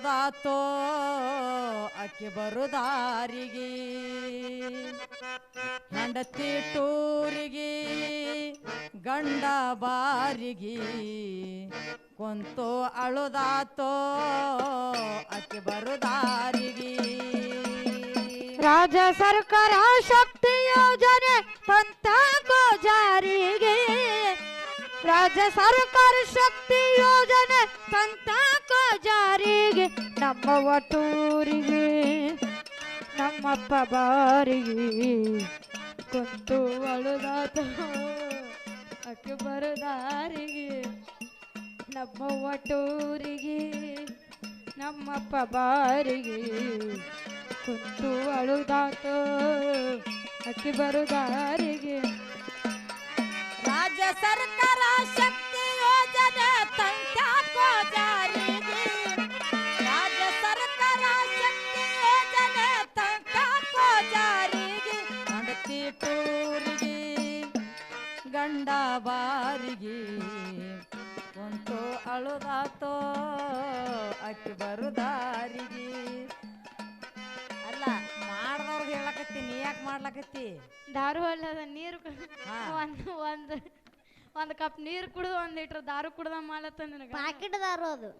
ಅಳುದಾತೋ ಅಕ್ಕಿ ಬರುದಾರಿಗೆ ಹೆಂಡತಿ ಟೂರಿಗೆ ಗಂಡ ಬಾರಿಗೆ ಕುಂತು ಅಳುದಾತೋ ಅಕ್ಕಿ ಬರುದಾರಿಗೆ ರಾಜ್ಯ ಸರ್ಕಾರ ಶಕ್ತಿ ಯೋಜನೆ ತಂತಾಕೋ ಜಾರಿಗೆ ರಾಜ್ಯ ಸರ್ಕಾರ ಶಕ್ತಿ ಯೋಜನೆ ತಂತಾಕೋ ಜಾರಿಗೆ ನಮ್ಮ ಒಟೂರಿಗೆ ನಮ್ಮಪ್ಪ ಬಾರಿಗೆ ಕುಂತು ಅಳುದಾತ ಅಕ್ಕಿ ಬರದಾರಿಗೆ ನಮ್ಮ ಒಟೂರಿಗೆ ನಮ್ಮಪ್ಪ ಬಾರಿಗೆ ಕುಂತು ಅಳುದಾತ ಅಕ್ಕಿ ಬರುದಾರಿಗೆ ರಾಜ್ಯ ಸರ್ಕಾರ ಶಕ್ತಿ ಯೋಜನೆ ತಂತ್ಯಾಕೋ ಜಾರಿಗೆ ರಾಜ್ಯ ಸರ್ಕಾರ ಶಕ್ತಿ ಯೋಜನೆ ತಂತ್ಯಾಕೋ ಜಾರಿಗೆ ಹೆಂಡತಿ ಟೂರಿಗೆ ಗಂಡ ಬಾರಿಗೆ ಕುಂತು ಅಳುದಾತೋ ಅಕ್ಕಿ ಬರುದಾರಿಗೆ ಅಲ್ಲ ಮಾಡ್ದವ್ರದ್ದು ಹೇಳಕತ್ತಿ ನೀ ಯಾಕೆ ಮಾಡ್ಲಕತ್ತಿ ದಾರು ಅಲ್ಲದ ನೀರು ಒಂದು ಕಪ್ ನೀರು ಕುಡ್ದು 1 ಲೀಟರ್ ದಾರು ಕುಡ್ದ ಮಾಡತ್ತ ನನಗೆ ಪಾಕೆಟ್ ದಾರು ಅದು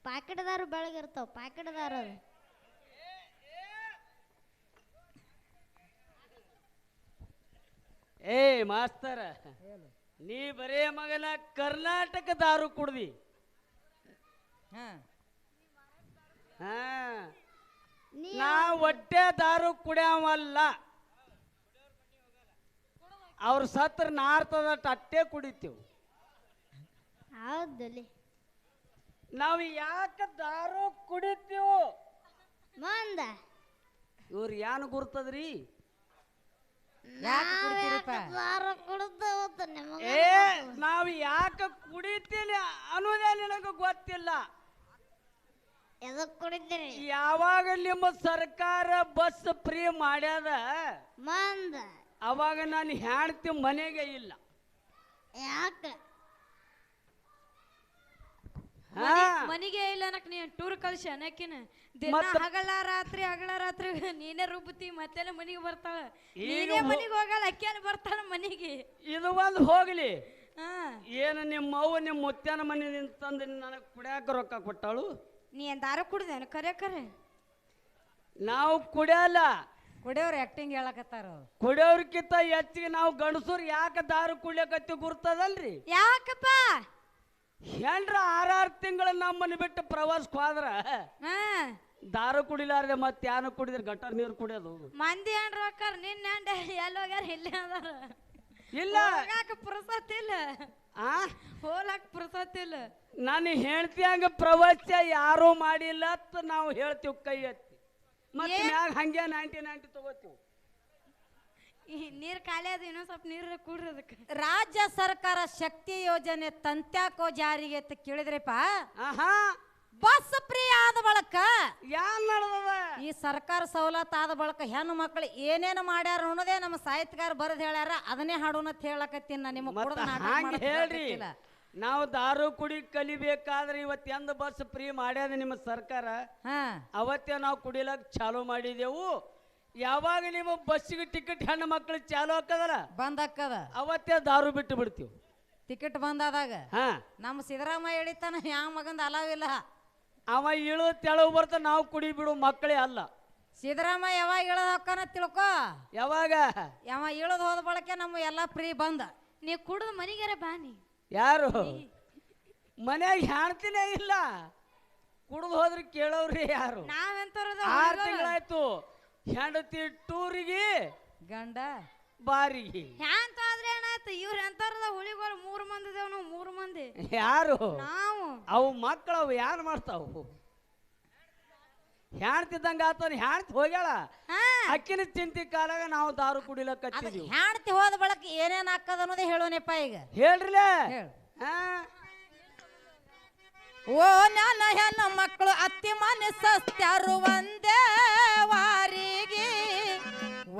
ಪಾಕೆಟ್ ದಾರು ಬೆಳಗಿರ್ತಾವ ಪಾಕೆಟ್ ದಾರು ಅದು ಏ ಮಾಸ್ತರ ನೀ ಬರೇ ಮಗನ ಕರ್ನಾಟಕ ದಾರು ಕುಡ್ದಿ ನಾ ಹೊಟ್ಟೆ ದಾರು ಕುಡಿಯವಲ್ಲ ಅವ್ರ ಸತ್ರ ನಾರ್ತದ ಅಟ್ಟೆ ಕುಡಿತೀವಿ ಹೌದಲ್ಲಿ ನಾವು ಯಾಕೆ ದಾರು ಕುಡಿತೀವಿ ಮಂದ ಇವ್ರು ಏನು ಗುರ್ತದ್ರಿ ದಾರು ಕುಡ್ದ ಏ ನಾವು ಯಾಕೆ ಕುಡಿತೀವಿ ಅನ್ನೋದೇ ನಿನಗೆ ಗೊತ್ತಿಲ್ಲ ಎದಕ್ ಕುಡಿತೀರಿ ಯಾವಾಗ ನಿಮ್ಮ ಸರ್ಕಾರ ಬಸ್ ಫ್ರೀ ಮಾಡ್ಯಾದ ಮಂದ ಅವಾಗ ನಾನು ಹೆಣ್ತಿ ಮನೆಗೆ ಇಲ್ಲ ಯಾಕೆ ಮನಿಗೆ ಇಲ್ಲ ಅನ್ನಕ್ ನೀ ಟೂರ್ ಕಳ್ಸಿ ಅನ್ನಕಿನ ದಿನ ಹಗಲ ರಾತ್ರಿ ನೀನೇ ರುಬ್ಬತಿ ಮತ್ತೆಲ್ಲ ಮನಿಗೆ ಬರ್ತಾಳ ನೀನೇ ಮನಿಗೆ ಹೋಗಲ್ಲ ಅಕ್ಕಿಯಲ್ಲಿ ಬರ್ತಾಳ ಮನಿಗೆ ಇದು ಒಂದು ಹೋಗ್ಲಿ ಏನು ನಿಮ್ಮ ಅವ್ವ ನಿಮ್ಮ ಮುತ್ಯಾನ ಮನೆ ತಂದು ನನಗೆ ಕುಡಿಯಾಕ ರೊಕ್ಕ ಕೊಟ್ಟಾಳು ನೀ ಏನ್ ದಾರ ಕುಡ್ದೇನು ಕರೆ ಕರೆ ನಾವು ಕುಡಿಯಲ್ಲ ಕುಡಿಯೋರು ಆಕ್ಟಿಂಗ್ ಹೇಳಕತ್ತಾರ ಕುಡಿಯೋರ್ಕಿಂತ ಹೆಚ್ಚಿಗೆ ನಾವು ಗಂಡಸರು ಯಾಕೆ ದಾರು ಕುಡಿಯಕತ್ತಿ ಗುರ್ತದಲ್ರಿ ಯಾಕಪ್ಪ ಹೆಂಡ್ರ 6 ತಿಂಗಳ ನಮ್ಮನ್ನ ಬಿಟ್ಟು ಪ್ರವಾಸಕ್ಕೆ ಹೋದ್ರ ದಾರು ಕುಡಿಲಾರ್ದೆ ಮತ್ತೆ ಯಾನು ಕುಡಿದ್ರೆ ಗಟ್ಟರ್ ನೀರು ಕುಡಿಯೋದು ಮಂದಿ ಏನ್ರ ಹೋಗಾರ ನಿನ್ನ ಹೆಂಡ ಎಲ್ಲಿ ಹೋಗ್ಯಾರ ಇಲ್ಲೇ ಅದಾರ ಇಲ್ಲ ಪುರಸತ್ ಇಲ್ಲ ಹೋಲಾಕ್ ಪುರಸತ್ ಇಲ್ಲ ನಾನು ಹೇಳ್ತಿ ಹಂಗ ಪ್ರವಾಸ ಯಾರು ಮಾಡಿಲ್ಲ ಅಂತ ನಾವು ಹೇಳ್ತೀವಿ ಕೈ ಎತ್ತಿ ಮತ್ತೆ ಮ್ಯಾಗ ಹಂಗೆ 90 ತಗೋತೀವಿ ನೀರ್ ಖಾಲಿ ಅದು ಇನ್ನೊಂದ್ ಸ್ವಲ್ಪ ನೀರು ಕೂಡ್ರಿ ಅದಕ್ಕೆ ರಾಜ್ಯ ಸರ್ಕಾರ ಶಕ್ತಿ ಯೋಜನೆ ತಂತ್ಯಾಕೋ ಜಾರಿಗೆ ಅಂತ ಕೇಳಿದ್ರಿಪ್ಪ ಬಸ್ ಫ್ರೀ ಆದ ಬಳಕ ಯಾನ್ ನಡೆದದ ಈ ಸರ್ಕಾರ ಸವಲತ್ತು ಆದ ಬಳಕ ಹೆಣ್ಣು ಮಕ್ಕಳು ಏನೇನು ಮಾಡ್ಯಾರ ಅನ್ನೋದೇ ನಮ್ಮ ಸಾಹಿತ್ಯಕಾರ ಬರೆದು ಹೇಳ್ಯಾರ ಅದನ್ನೇ ಹಾಡೋಣ ಅಂತ ಹೇಳಕತ್ತೀನಿ ನಾ ನಿಮಗೆ ಹೇಳ್ರಿ ನಾವು ದಾರು ಕುಡಿ ಕಲಿಬೇಕಾದ್ರೆ ಇವತ್ತು ಎಂದ ಬಸ್ ಫ್ರೀ ಮಾಡ್ಯಾದ ನಿಮ್ಮ ಸರ್ಕಾರ ಅವತ್ತೇ ನಾವು ಕುಡಿಲಕ್ ಚಾಲು ಮಾಡಿದೆವು ಯಾವಾಗ ನೀವು ಬಸ್ಸಿಗೆ ಟಿಕೆಟ್ ಹೆಣ್ಣು ಮಕ್ಕಳು ಚಾಲು ಹಾಕದಲ್ಲ ಬಂದಾಕದ ಅವತ್ತೇ ದಾರು ಬಿಟ್ಟು ಬಿಡ್ತೀವಿ ಟಿಕೆಟ್ ಬಂದಾದಾಗ ನಮ್ಮ ಸಿದ್ದರಾಮಯ್ಯ ಹೇಳಿತಾನ ಯಾವ ಮಗಂದ ಅಲಾವಿಲ್ಲ ಅವ ಇಳು ತೆಳವು ಬರ್ತ ನಾವು ಕುಡಿ ಬಿಡು ಮಕ್ಕಳೇ ಅಲ್ಲ ಸಿದ್ದರಾಮಯ್ಯ ಯಾವಾಗ ಇಳದ ಹಾಕನ ತಿಳ್ಕೊ ಯಾವಾಗ ಯಾವ ಇಳದ್ ಹೋದ ಬಳಕೆ ನಮ್ಮ ಎಲ್ಲ ಫ್ರೀ ಬಂದ ನೀ ಕುಡ್ದು ಮನಿಗೆರ ಬಾನಿ ಯಾರು ಮನ್ಯಾಗ ಹೆಣ್ತಿನೇ ಇಲ್ಲ ಕುಡ್ದು ಹೋದ್ರೆ ಕೇಳೋವ್ರಿ ಯಾರು ನಾವೆಂತರದ 6 ತಿಂಗಳಾಯ್ತು ಹೆಂಡತಿ ಟೂರಿಗೆ ಗಂಡ ಬಾರಿಗೆ ಹ್ಯಾಂತ ಆದ್ರೆ ಏನಾಯ್ತು ಇವ್ರ ಎಂತಾರದ ಹುಳಿಗಳು 3 ಮಂದಿ ಇದೇವ್ ನಾವು 3 ಮಂದಿ ಯಾರು ನಾವು ಅವು ಮಕ್ಕಳು ಅವು ಯಾರು ಮಾಡ್ತಾವು ಹೆಣ್ತಿದ್ದಂಗ ಆತ ಹೆಣ್ತಿ ಹೋಗ್ಯಾಳ ಅಕ್ಕಿನ ಚಿಂತಿ ಕಾಲಾಗ ನಾವು ದಾರು ಕುಡಿಲಕತ್ತಿದ್ವಿ ಹೆಣ್ತಿ ಹೋದ ಬಳಕ ಏನೇನ್ ಹಾಕದ ಅನ್ನೋದೇ ಹೇಳೋನಪ್ಪ ಈಗ ಹೇಳ್ರಿಲ್ಲ ಓ ನನ್ನ ಹೆಣ್ಣು ಮಕ್ಕಳು ಅತ್ತಿ ಮನೆ ಸಸ್ತ್ಯಾರು ಒಂದೇ ವಾರಿಗೆ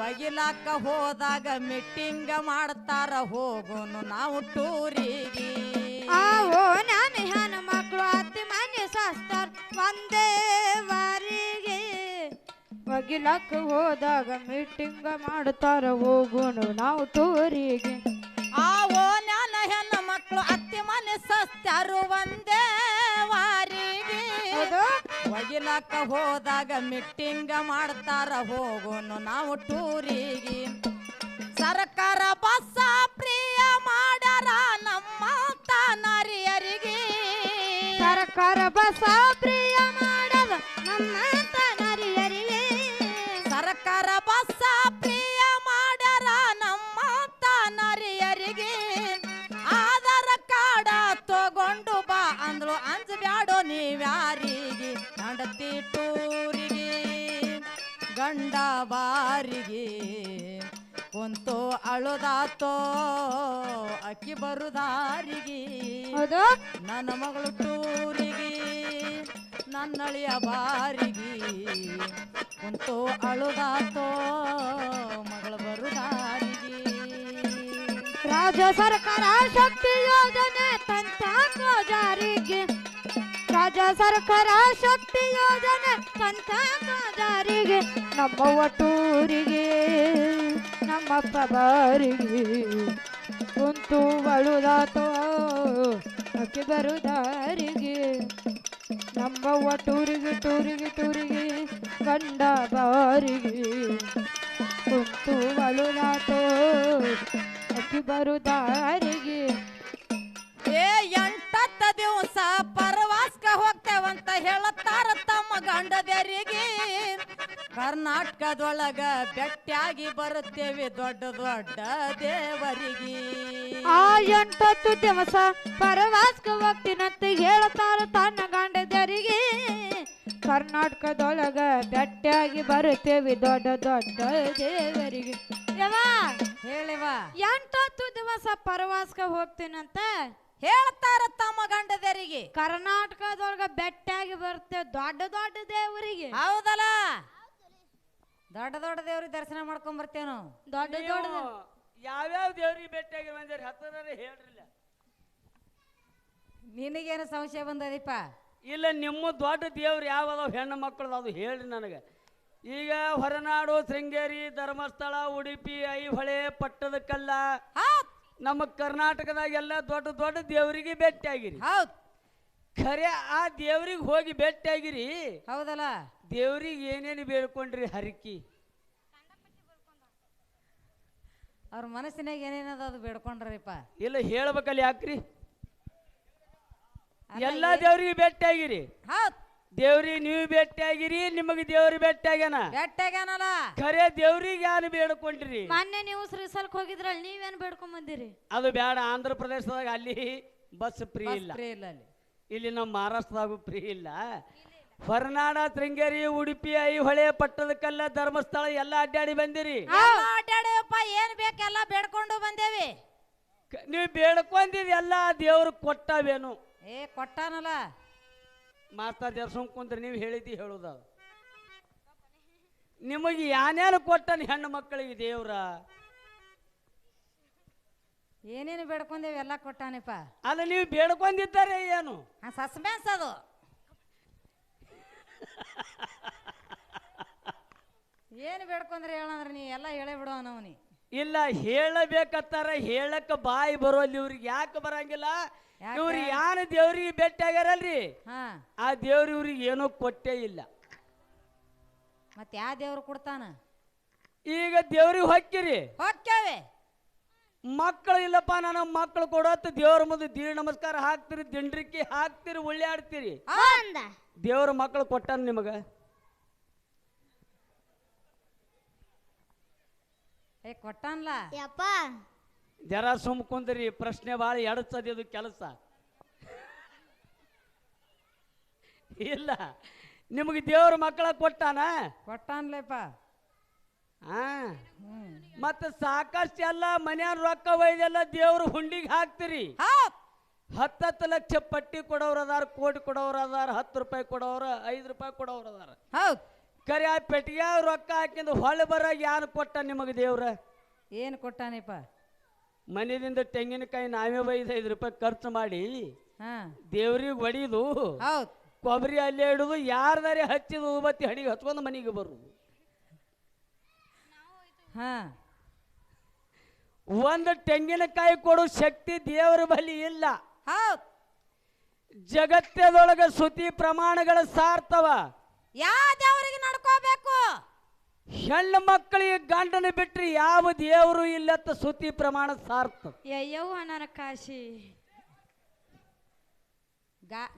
ಒಗಿಲಾಕ ಹೋದಾಗ ಮೀಟಿಂಗ್ ಮಾಡ್ತಾರ ಹೋಗೋನು ನಾವು ಟೂರಿಗೆ ಓ ನಾನು ಹೆಣ್ಣು ಮಕ್ಕಳು ಅತ್ತಿ ಮನೆ ಸಸ್ತಾರ ಒಂದೇ ಒಗಿಲಕ್ಕ ಹೋದಾಗ ಮೀಟಿಂಗ್ ಮಾಡ್ತಾರ ಹೋಗೋಣ ನಾವು ಟೂರಿಗೆ. ಆ ಓನ್ಯಾನ ಹೆಣ್ಣು ಮಕ್ಕಳು ಅತ್ತಿ ಮನೆ ಸಸ್ತ್ಯಾರು ಒಂದೇ ವಾರಿಗೆ. ಒಗಿಲಕ್ಕ ಹೋದಾಗ ಮೀಟಿಂಗ್ ಮಾಡ್ತಾರ ಹೋಗೋನು ನಾವು ಟೂರಿಗೆ. ಸರ್ಕಾರ ಬಸ್ಸ ಪ್ರಿಯ ಮಾಡ್ಯಾರ ನಮ್ಮ ತಾನರಿಯರಿಗೆ. ಸರ್ಕಾರ ಬಸ ಪ್ರಿಯ ಮಾಡದ ನಮ್ಮ ನರಿಯರಿಗೆ. ಸರ್ಕಾರ ಬಸ್ಸ ಪ್ರಿಯ ಮಾಡ್ಯಾರ ನಮ್ಮ ತಾನರಿಯರಿಗೆ. ಆಧಾರ ಕಾರ್ಡ ತಗೊಂಡು ಬಾ ಅಂದ್ಳು ಅಂಜಬ್ಯಾಡೋ ನೀವ್ಯಾರಿಗೆ. ಗಂಡತಿ ಟೂರಿಗೆ ಗಂಡ ಬಾರಿಗೆ ಕುಂತು ಅಳುದಾತೋ ಅಕ್ಕಿ ಬರುದಾರಿಗೆ. ನನ್ನ ಮಗಳು ಟೂರಿಗೆ ನನ್ನಳಿಯ ಬಾರಿಗೆ ಕುಂತು ಅಳುದಾತೋ ಮಗಳು ಬರುದಾರಿಗೆ. ರಾಜ್ಯ ಸರ್ಕಾರ ಶಕ್ತಿ ಯೋಜನೆ ತಂತಾಕೋ ಜಾರಿಗೆ. ರಾಜ್ಯ ಸರ್ಕಾರ ಶಕ್ತಿ ಯೋಜನೆ ತಂತಾಕೋ ಜಾರಿಗೆ. ನಮ್ಮವ್ವ ಟೂರಿಗೆ ನಮ್ಮಪ್ಪ ಬಾರಿಗೆ ಕುಂತು ಬಳುದಾತೋ ಅಕ್ಕಿ ಬರುದಾರಿಗೆ. ನಮ್ಮವ್ವ ಟೂರಿಗೆ ಟೂರಿಗೆ ಟೂರಿಗೆ ಗಂಡ ಬಾರಿಗೆ ಕುಂತು ಬಳುದಾತೋ ಅಕ್ಕಿ ಬರುದಾರಿಗೆ. ಏ 8 ದಿವಸ ಪರವಾಸ್ಕ ಹೋಗ್ತೇವಂತ ಹೇಳತ್ತಾರ ತಮ್ಮ ಗಂಡದರಿಗೆ. ಕರ್ನಾಟಕದೊಳಗ ಬೆಟ್ಟಾಗಿ ಬರುತ್ತೇವೆ ದೊಡ್ಡ ದೊಡ್ಡ ದೇವರಿಗೆ. ಆ 8 ದಿವಸ ಪರವಾಸ್ಕ ಹೋಗ್ತೀನಂತ ಹೇಳ್ತಾರ ತನ್ನ ಗಂಡದರಿಗೆ. ಕರ್ನಾಟಕದೊಳಗ ಬೆಟ್ಟಾಗಿ ಬರುತ್ತೇವೆ ದೊಡ್ಡ ದೊಡ್ಡ ದೇವರಿಗೆ. ಹೇಳಿವ 8 ದಿವಸ ಪರವಾಸ್ಕ ಹೋಗ್ತೀನಂತ ಹೇಳ್ತಾರ ತಮ್ಮ ಗಂಡದರಿಗೆ. ಕರ್ನಾಟಕದೊಳಗ ಬೆಟ್ಟಾಗಿ ಬರ್ತೇವೆ ದೊಡ್ಡ ದೊಡ್ಡ ದೇವರಿಗೆ. ಹೌದಲ್ಲ, ದೊಡ್ಡ ದೊಡ್ಡ ದೇವ್ರಿಗೆ ದರ್ಶನ ಮಾಡ್ಕೊಂಡ್ ಬರ್ತೇವೆ ನಾವು. ದೊಡ್ಡ ದೊಡ್ಡ ಯಾವ್ಯಾವ ದೇವ್ರಿಗೆ ಭೇಟಿಯಾಗಿ ಬಂದಿರಿ ಹತ್ತದಾರೆ ಹೇಳ್ರಿಲ್ಲ. ನಿನಗೇನು ಸಂಶಯ ಬಂದದೀಪ? ಇಲ್ಲ, ನಿಮ್ಮ ದೊಡ್ಡ ದೇವ್ರು ಯಾವದಾವ ಹೆಣ್ಣು ಮಕ್ಕಳದು ಅದು ಹೇಳ್ರಿ ನನಗೆ. ಈಗ ಹೊರನಾಡು, ಶೃಂಗೇರಿ, ಧರ್ಮಸ್ಥಳ, ಉಡುಪಿ, ಐಹೊಳೆ, ಪಟ್ಟದಕಲ್ಲ, ನಮ್ಮ ಕರ್ನಾಟಕದಾಗೆಲ್ಲ ದೊಡ್ಡ ದೊಡ್ಡ ದೇವರಿಗೆ ಭೇಟಿಯಾಗಿರಿ. ಹೌದು, ಖರೆ ಆ ದೇವ್ರಿಗೆ ಹೋಗಿ ಭೇಟಿಯಾಗಿರಿ. ಹೌದಲ್ಲ, ದೇವ್ರಿಗೆ ಏನೇನು ಬೇಡ್ಕೊಂಡ್ರಿ ಹರಕಿ? ಅವ್ರ ಮನಸ್ಸಿನಾಗ ಏನೇನದ ಅದು ಬೇಡ್ಕೊಂಡ್ರಿಪ್ಪ. ಇಲ್ಲ ಹೇಳ್ಬೇಕಲ್ಲ, ಯಾಕ್ರಿ? ಎಲ್ಲಾ ದೇವ್ರಿಗೆ ಭೇಟಿಯಾಗಿರಿ. ಹೌದು, ದೇವ್ರಿಗೆ ನೀವು ಭೇಟಿಯಾಗಿರಿ, ನಿಮಗೆ ದೇವ್ರಿಗೆ ಭೇಟಿಯಾಗ್ಯಾನ. ಭೇಟಿಯಾಗ್ಯಾನಲ್ಲ, ಖರೆ ದೇವ್ರಿಗೆ ಯಾರು ಬೇಡ್ಕೊಂಡ್ರಿ? ಮೊನ್ನೆ ನೀವು ಶ್ರೀಸಲ್ಕ್ ಹೋಗಿದ್ರಲ್ಲ, ನೀವೇನು ಬೇಡ್ಕೊಂಡ್ ಬಂದಿರಿ? ಅದು ಬೇಡ. ಆಂಧ್ರ ಪ್ರದೇಶದಾಗ ಅಲ್ಲಿ ಬಸ್ ಫ್ರೀ ಇಲ್ಲ, ಇಲ್ಲ ಅಲ್ಲಿ. ಇಲ್ಲಿ ನಮ್ಮ ಮಹಾರಾಷ್ಟ್ರದಾಗೂ ಫ್ರೀ ಇಲ್ಲ. ಹೊರನಾಡ, ಶೃಂಗೇರಿ, ಉಡುಪಿ, ಐಹೊಳೆ, ಪಟ್ಟದಕಲ್ಲ, ಧರ್ಮಸ್ಥಳ ಎಲ್ಲ ಅಡ್ಡಾಡಿ ಬಂದಿರಿ. ಅಡ್ಡಾಡೇವಪ್ಪ, ಏನ್ ಬೇಕೆಲ್ಲ ಬೇಡ್ಕೊಂಡು ಬಂದೇವಿ. ನೀವು ಬೇಡ್ಕೊಂಡಿದ್ ಎಲ್ಲ ದೇವ್ರು ಕೊಟ್ಟವೇನು? ಕೊಟ್ಟಾನಲ್ಲ. ಮಾಸ್ಟರ್ ದೇವ್ರ ಕುಂತ್ರೆ ನೀವು ಹೇಳಿದ್ದಿ ಹೇಳುದ. ನಿಮಗೆ ಯಾನೇನು ಕೊಟ್ಟನ ಹೆಣ್ಣು ಮಕ್ಕಳಿಗೆ ದೇವ್ರ? ಏನೇನು ಬೇಡ್ಕೊಂಡೇವಿ ಎಲ್ಲ ಕೊಟ್ಟಾನಪ್ಪ. ಅಲ್ಲ, ನೀವು ಬೇಡ್ಕೊಂಡಿದ್ದಾರೆ ಏನು? ಸಸ್ಪೆನ್ಸ್ ಅದು. ಏನು ಬೇಡ್ಕೊಂಡ್ರೆ ಹೇಳಂದ್ರೆ ನೀ ಎಲ್ಲ ಹೇಳೇ ಬಿಡು ಅನ್ನವನಿ. ಇಲ್ಲ, ಹೇಳಬೇಕತ್ತಾರ, ಹೇಳಕ್ಕ ಬಾಯಿ ಬರೋಲ್ಲಿ ಇವ್ರಿಗೆ ಯಾಕೆ ಬರಂಗಿಲ್ಲ? ಇವ್ರು ಯಾನ ದೇವ್ರಿಗೆ ಭೇಟಿ ಆಗ್ಯಾರಲ್ರಿ, ಆ ದೇವ್ರ ಇವ್ರಿಗೆ ಏನೋ ಕೊಟ್ಟೇ ಇಲ್ಲ. ಮತ್ತೆ ಯಾವ ದೇವ್ರು ಕೊಡ್ತಾನ? ಈಗ ದೇವ್ರಿಗೆ ಹೊಕ್ಕಿರಿ, ಹೊಕ್ಕೇವೆ. ಮಕ್ಕಳು ಇಲ್ಲಪ್ಪ, ನನ್ನ ಮಕ್ಕಳು ಕೊಡೋತ್ ದೇವ್ರ ಮುಂದೆ ದೀರ್ ನಮಸ್ಕಾರ ಹಾಕ್ತಿರಿ, ದಿಂಡ್ರಿಕ್ಕಿ ಹಾಕ್ತಿರಿ, ಉಳ್ಳಾಡ್ತೀರಿ. ದೇವ್ರ ಮಕ್ಕಳು ಕೊಟ್ಟಾನ ನಿಮಗ? ಕೊಟ್ಟಾನ್ಲ ಯಪ್ಪ. ಜರ ಸುಮ್ ಕುಂದ್ರಿ, ಪ್ರಶ್ನೆ ಭಾಳ ಎಡಸದಿದು ಕೆಲಸ ಇಲ್ಲ. ನಿಮಗೆ ದೇವ್ರ ಮಕ್ಕಳ ಕೊಟ್ಟಾನ? ಕೊಟ್ಟಾನ್ಲೇಪ. ಮತ್ತ ಸಾಕಷ್ಟು ಎಲ್ಲ ಮನ್ಯಾನ ರೊಕ್ಕ ಒಯ್ದೆಲ್ಲ ದೇವ್ರ ಹುಂಡಿಗೆ ಹಾಕ್ತಿರಿ. 10 ಲಕ್ಷ ಪಟ್ಟಿ ಕೊಡೋರು ಅದಾರ, ಕೋಟಿ ಕೊಡೋರು ಅದಾರ, 10 ರೂಪಾಯಿ ಕೊಡೋರು, 5 ರೂಪಾಯಿ ಕೊಡೋರು ಅದಾರ. ಹೌದು, ಕರೆ ಆ ಪೆಟ್ಟಿಗೆ ರೊಕ್ಕ ಹಾಕಿಂದು ಹೊಳೆ ಬರಾಗ ಯಾರು ಕೊಟ್ಟ ನಿಮಗೆ ದೇವ್ರ? ಏನು ಕೊಟ್ಟಾನಪ್ಪ? ಮನೆಯಿಂದ ತೆಂಗಿನಕಾಯಿ ನಾವೇ 5 ರೂಪಾಯಿ ಖರ್ಚು ಮಾಡಿ ದೇವ್ರಿಗೆ ಹೊಡಿದು, ಹೌದು, ಕೊಬ್ಬರಿ ಅಲ್ಲೇ ಇಡುದು, ಯಾರ್ದಾರೆ ಹಚ್ಚಿದ ಉಬತ್ತಿ ಹಣಿಗೆ ಹಚ್ಕೊಂಡು ಮನೆಗೆ ಬರುದು. ಹಾ ಒಂದು ತೆಂಗಿನಕಾಯಿ ಕೊಡೋ ಶಕ್ತಿ ದೇವರ ಬಳಿ ಇಲ್ಲ. ಹೌದ್. ಜಗತ್ತದೊಳಗ ಶ್ರುತಿ ಪ್ರಮಾಣಗಳ ಸಾರ್ತವ. ಯಾವ ದೇವರಿಗೆ ನಡ್ಕೋಬೇಕು? ಹೆಣ್ಣು ಮಕ್ಕಳಿಗೆ ಗಂಡನ ಬಿಟ್ರಿ ಯಾವ ದೇವರು ಇಲ್ಲತ್ತ ಶ್ರುತಿ ಪ್ರಮಾಣ ಸಾರ್ತ. ಅಯ್ಯವ್ವ ನನ್ನ ಕಾಶಿ